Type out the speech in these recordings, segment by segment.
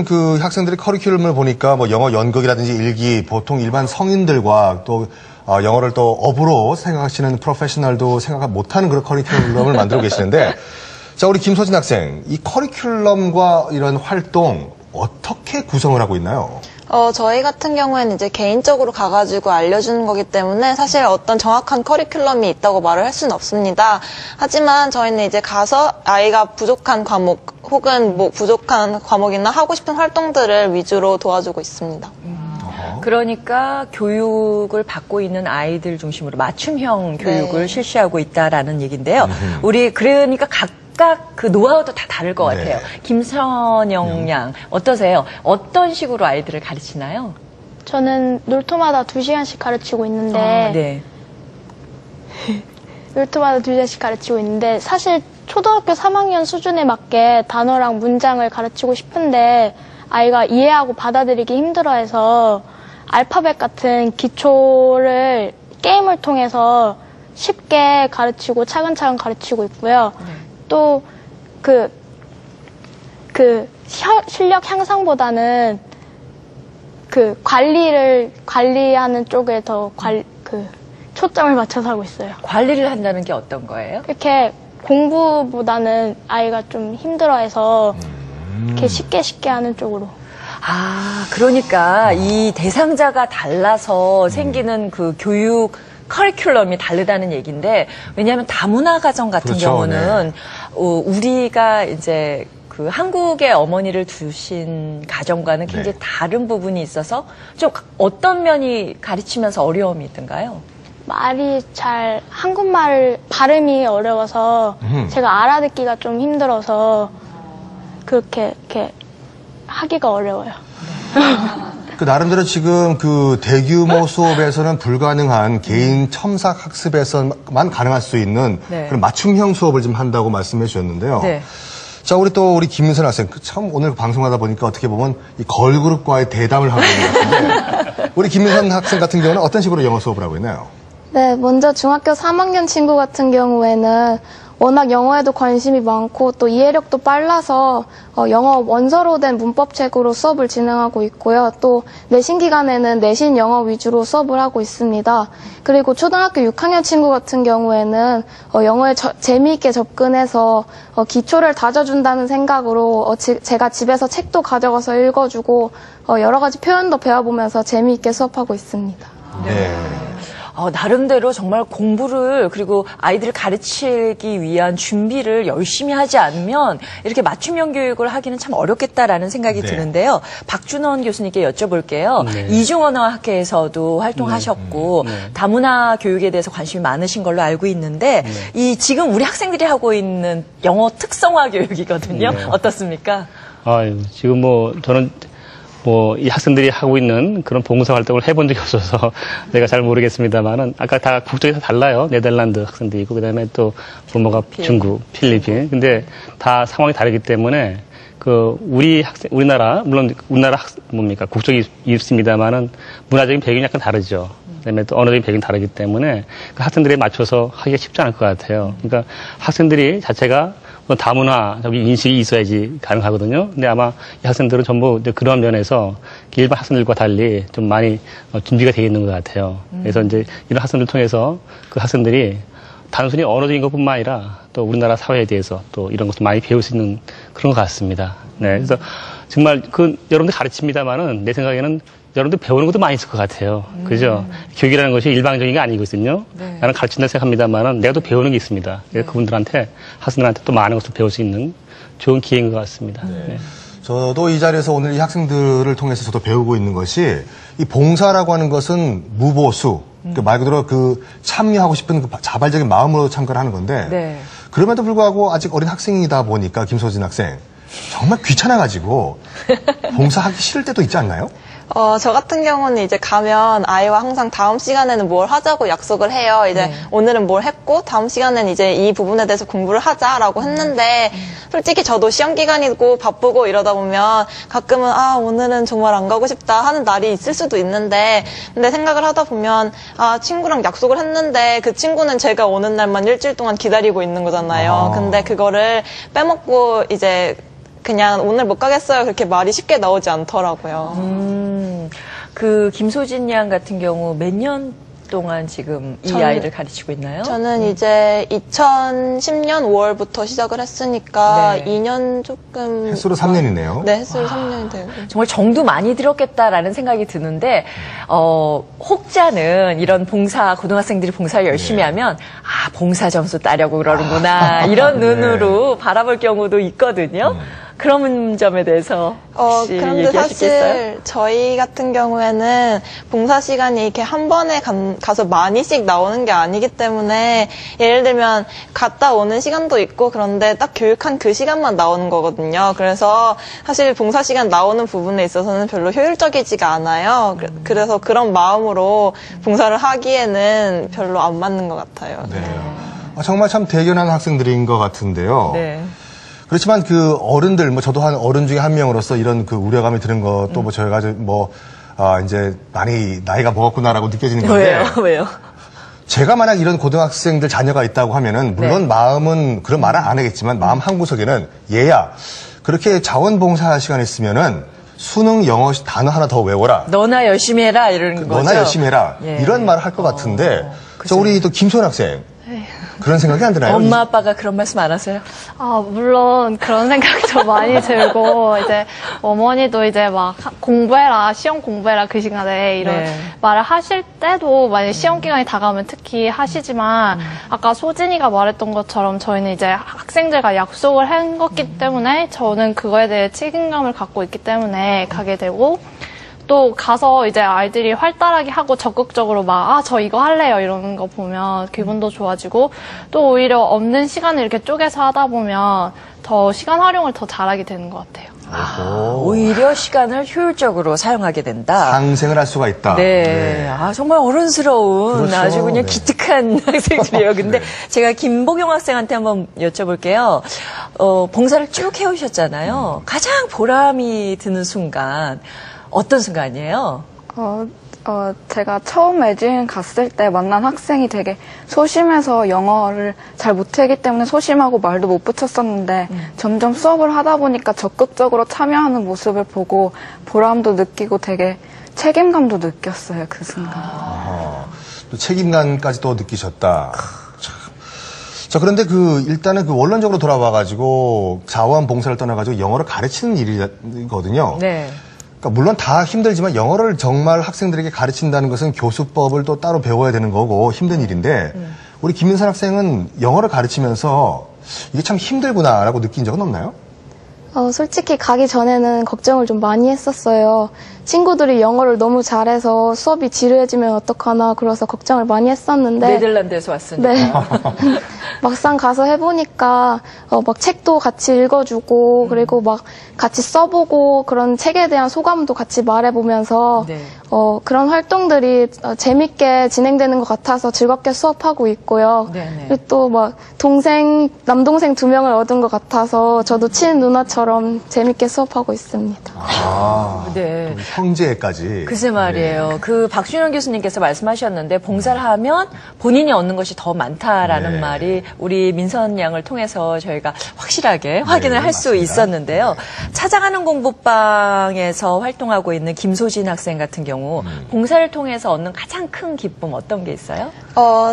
그 학생들의 커리큘럼을 보니까 뭐 영어 연극이라든지 일기, 보통 일반 성인들과 또 영어를 또 업으로 생각하시는 프로페셔널도 생각 못하는 그런 커리큘럼을 만들고 계시는데, 자, 우리 김소진 학생, 이 커리큘럼과 이런 활동 어떻게 구성을 하고 있나요? 저희 같은 경우에는 이제 개인적으로 가가지고 알려주는 거기 때문에 사실 어떤 정확한 커리큘럼이 있다고 말을 할 수는 없습니다. 하지만 저희는 이제 가서 아이가 부족한 과목 혹은 뭐 부족한 과목이나 하고 싶은 활동들을 위주로 도와주고 있습니다. 그러니까 교육을 받고 있는 아이들 중심으로 맞춤형 교육을 네. 실시하고 있다라는 얘기인데요. 우리 그러니까 각각 그 노하우도 다 다를 것 같아요. 네. 김선영 양 어떠세요? 어떤 식으로 아이들을 가르치나요? 저는 놀토마다 2시간씩 가르치고 있는데 네. 놀토마다 2시간씩 가르치고 있는데 사실 초등학교 3학년 수준에 맞게 단어랑 문장을 가르치고 싶은데 아이가 이해하고 받아들이기 힘들어해서 알파벳 같은 기초를 게임을 통해서 쉽게 가르치고 차근차근 가르치고 있고요. 또 실력 향상보다는 관리하는 쪽에 더 초점을 맞춰서 하고 있어요. 관리를 한다는 게 어떤 거예요? 이렇게 공부보다는 아이가 좀 힘들어해서 이렇게 쉽게 하는 쪽으로. 그러니까 이 대상자가 달라서 생기는 그 교육 커리큘럼이 다르다는 얘기인데, 왜냐하면 다문화 가정 같은 그렇죠, 경우는 우리가 이제 그 한국의 어머니를 두신 가정과는 굉장히 다른 부분이 있어서 좀 어떤 면이 가르치면서 어려움이 있던가요? 한국말 발음이 어려워서 제가 알아듣기가 좀 힘들어서 그렇게 하기가 어려워요. 그 나름대로 지금 대규모 수업에서는 불가능한 개인 첨삭 학습에서만 가능할 수 있는 그런 맞춤형 수업을 좀 한다고 말씀해 주셨는데요. 네. 자, 우리 김민선 학생, 참 오늘 방송하다 보니까 어떻게 보면 이 걸그룹과의 대담을 하고 있는 것 같은데, 우리 김민선 학생 같은 경우는 어떤 식으로 영어 수업을 하고 있나요? 네, 먼저 중학교 3학년 친구 같은 경우에는 워낙 영어에도 관심이 많고 또 이해력도 빨라서 영어 원서로 된 문법책으로 수업을 진행하고 있고요. 또 내신 기간에는 내신 영어 위주로 수업을 하고 있습니다. 그리고 초등학교 6학년 친구 같은 경우에는 영어에 재미있게 접근해서 기초를 다져준다는 생각으로 제가 집에서 책도 가져가서 읽어주고 여러 가지 표현도 배워보면서 재미있게 수업하고 있습니다. 네. 나름대로 정말 공부를 그리고 아이들을 가르치기 위한 준비를 열심히 하지 않으면 이렇게 맞춤형 교육을 하기는 참 어렵겠다라는 생각이 드는데요. 박준원 교수님께 여쭤볼게요. 네. 이중언어학회에서도 활동하셨고 다문화 교육에 대해서 관심이 많으신 걸로 알고 있는데 이 지금 우리 학생들이 하고 있는 영어 특성화 교육이거든요. 네. 어떻습니까? 지금 저는 이 학생들이 하고 있는 그런 봉사활동을 해본 적이 없어서 내가 잘 모르겠습니다만은, 아까 다 국적이 다 달라요. 네덜란드 학생도 있고, 그 다음에 또 부모가 중국, 필리핀. 근데 다 상황이 다르기 때문에, 우리나라, 물론 우리나라 국적이 있습니다만은 문화적인 배경이 약간 다르죠. 그다음에 또 언어적인 배경이 다르기 때문에 그 학생들에 맞춰서 하기가 쉽지 않을 것 같아요. 그러니까 학생들이 자체가 다문화적 인식이 있어야지 가능하거든요. 근데 아마 이 학생들은 전부 그런 면에서 일반 학생들과 달리 좀 많이 준비가 되어 있는 것 같아요. 그래서 이제 이런 학생들 통해서 그 학생들이 단순히 언어적인 것뿐만 아니라 또 우리나라 사회에 대해서 또 이런 것도 많이 배울 수 있는 그런 것 같습니다. 네. 그래서 정말 여러분들 가르칩니다만은 내 생각에는 여러분들 배우는 것도 많이 있을 것 같아요. 그죠? 교육이라는 것이 일방적인 게 아니거든요. 나는 가르친다 생각합니다만은 내가 또 배우는 게 있습니다. 그래서 그분들한테, 학생들한테 또 많은 것을 배울 수 있는 좋은 기회인 것 같습니다. 네. 저도 이 자리에서 오늘 이 학생들을 통해서 저도 배우고 있는 것이, 이 봉사라고 하는 것은 무보수, 말 그대로 참여하고 싶은 자발적인 마음으로 참가를 하는 건데, 그럼에도 불구하고 아직 어린 학생이다 보니까, 김소진 학생, 정말 귀찮아가지고 봉사하기 싫을 때도 있지 않나요? 저 같은 경우는 이제 가면 아이와 항상 다음 시간에는 뭘 하자고 약속을 해요. 이제 오늘은 뭘 했고 다음 시간에는 이제 이 부분에 대해서 공부를 하자라고 했는데, 솔직히 저도 시험 기간이고 바쁘고 이러다 보면 가끔은 오늘은 정말 안 가고 싶다 하는 날이 있을 수도 있는데, 근데 생각을 하다 보면 친구랑 약속을 했는데 그 친구는 제가 오는 날만 일주일 동안 기다리고 있는 거잖아요. 근데 그거를 빼먹고 이제 그냥 오늘 못 가겠어요. 그렇게 말이 쉽게 나오지 않더라고요. 그 김소진 양 같은 경우 몇 년 동안 지금 이 아이를 가르치고 있나요? 저는 이제 2010년 5월부터 시작을 했으니까 네. 2년 조금. 횟수로 3년이네요. 네, 횟수로 3년이 되고. 정말 정도 많이 들었겠다라는 생각이 드는데 혹자는 이런 봉사 고등학생들이 봉사를 열심히 하면 봉사 점수 따려고 그러는구나 이런 눈으로 바라볼 경우도 있거든요. 그런 점에 대해서 혹시 그런데 얘기하시겠어요? 사실 저희 같은 경우에는 봉사 시간이 이렇게 한 번에 가서 많이씩 나오는 게 아니기 때문에 예를 들면 갔다 오는 시간도 있고 그런데 딱 교육한 그 시간만 나오는 거거든요. 그래서 사실 봉사 시간 나오는 부분에 있어서는 별로 효율적이지가 않아요. 그래서 그런 마음으로 봉사를 하기에는 별로 안 맞는 것 같아요. 네. 정말 참 대견한 학생들인 것 같은데요. 네. 그렇지만 그 어른들, 저도 한 어른 중에 한 명으로서 이런 그 우려감이 드는 것도 저희가 이제 많이 나이가 먹었구나라고 느껴지는 건데. 왜요? 제가 만약 이런 고등학생들 자녀가 있다고 하면은 물론 마음은 그런 말은 안 하겠지만 마음 한구석에는 얘야 그렇게 자원봉사 시간 있으면은 수능 영어 단어 하나 더 외워라. 너나 열심히 해라 이러는 거죠. 너나 열심히 해라. 예. 이런 말을 할 것 같은데 우리 또 김소연 학생 그런 생각이 안 드나요? 엄마 아빠가 그런 말씀 안 하세요? 물론 그런 생각도 많이 들고, 이제 어머니도 이제 막 공부해라, 시험 공부해라 그 시간에 이런 말을 하실 때도 만약에 시험 기간이 다가오면 특히 하시지만, 아까 소진이가 말했던 것처럼 저희는 이제 학생들과 약속을 한 거기 때문에 저는 그거에 대해 책임감을 갖고 있기 때문에 가게 되고, 또 가서 이제 아이들이 활달하게 하고 적극적으로 저 이거 할래요 이러는 거 보면 기분도 좋아지고, 또 오히려 없는 시간을 이렇게 쪼개서 하다 보면 더 시간 활용을 더 잘하게 되는 것 같아요. 오히려 시간을 효율적으로 사용하게 된다. 상생을 할 수가 있다. 네. 정말 어른스러운 그렇죠. 아주 그냥 기특한 학생들이에요. 근데 제가 김보경 학생한테 한번 여쭤볼게요. 봉사를 쭉 해오셨잖아요. 가장 보람이 드는 순간 어떤 순간이에요? 제가 처음 에듀인 갔을 때 만난 학생이 되게 소심해서 영어를 잘 못하기 때문에 소심하고 말도 못 붙였었는데 점점 수업을 하다 보니까 적극적으로 참여하는 모습을 보고 보람도 느끼고 되게 책임감도 느꼈어요, 그 순간. 또 책임감까지 또 느끼셨다. 자, 그런데 일단은 원론적으로 돌아와가지고 자원봉사를 떠나가지고 영어를 가르치는 일이거든요. 네. 그러니까 물론 다 힘들지만 영어를 정말 학생들에게 가르친다는 것은 교수법을 또 따로 배워야 되는 거고 힘든 일인데 우리 김민선 학생은 영어를 가르치면서 이게 참 힘들구나라고 느낀 적은 없나요? 솔직히 가기 전에는 걱정을 좀 많이 했었어요. 친구들이 영어를 너무 잘해서 수업이 지루해지면 어떡하나 그래서 걱정을 많이 했었는데 네덜란드에서 왔으니까. 네. 막상 가서 해보니까 막 책도 같이 읽어주고 그리고 막 같이 써보고 그런 책에 대한 소감도 같이 말해보면서 그런 활동들이 재밌게 진행되는 것 같아서 즐겁게 수업하고 있고요. 그리고 또 막 남동생 2명을 얻은 것 같아서 저도 친한 누나처럼 재밌게 수업하고 있습니다. 네. 형제까지. 글쎄 말이에요. 그 박준영 교수님께서 말씀하셨는데 봉사를 하면 본인이 얻는 것이 더 많다라는 말이 우리 민선 양을 통해서 저희가 확실하게 확인을 할 수 있었는데요. 찾아가는 공부방에서 활동하고 있는 김소진 학생 같은 경우 봉사를 통해서 얻는 가장 큰 기쁨 어떤 게 있어요?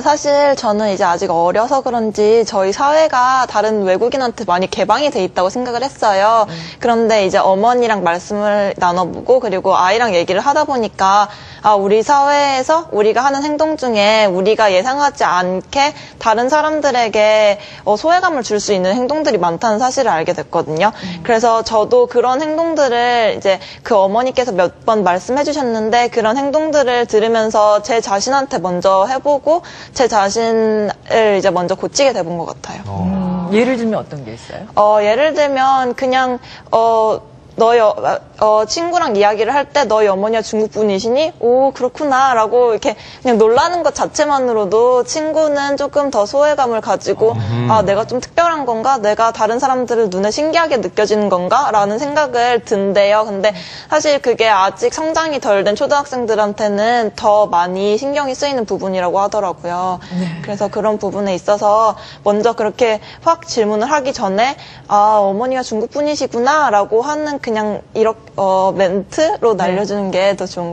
사실 저는 이제 아직 어려서 그런지 저희 사회가 다른 외국인한테 많이 개방이 돼 있다고 생각을 했어요. 그런데 이제 어머니랑 말씀을 나눠보고 그리고 아이랑 얘기를 하다 보니까 우리 사회에서 우리가 하는 행동 중에 우리가 예상하지 않게 다른 사람들에게 소외감을 줄 수 있는 행동들이 많다는 사실을 알게 됐거든요. 그래서 저도 그런 행동들을 이제 그 어머니께서 몇 번 말씀해 주셨는데 그런 행동들을 들으면서 제 자신한테 먼저 해보고 제 자신을 이제 먼저 고치게 돼본 것 같아요. 예를 들면 어떤 게 있어요? 예를 들면 그냥 친구랑 이야기를 할 때 너희 어머니가 중국 분이시니? 오, 그렇구나라고 이렇게 그냥 놀라는 것 자체만으로도 친구는 조금 더 소외감을 가지고 아, 내가 좀 특별한 건가? 내가 다른 사람들을 눈에 신기하게 느껴지는 건가? 라는 생각을 든대요. 근데 사실 그게 아직 성장이 덜 된 초등학생들한테는 더 많이 신경이 쓰이는 부분이라고 하더라고요. 네. 그래서 그런 부분에 있어서 먼저 그렇게 확 질문을 하기 전에 아, 어머니가 중국 분이시구나 라고 하는 그냥 이렇게 멘트로 날려주는 게 더 좋은 것 같아요.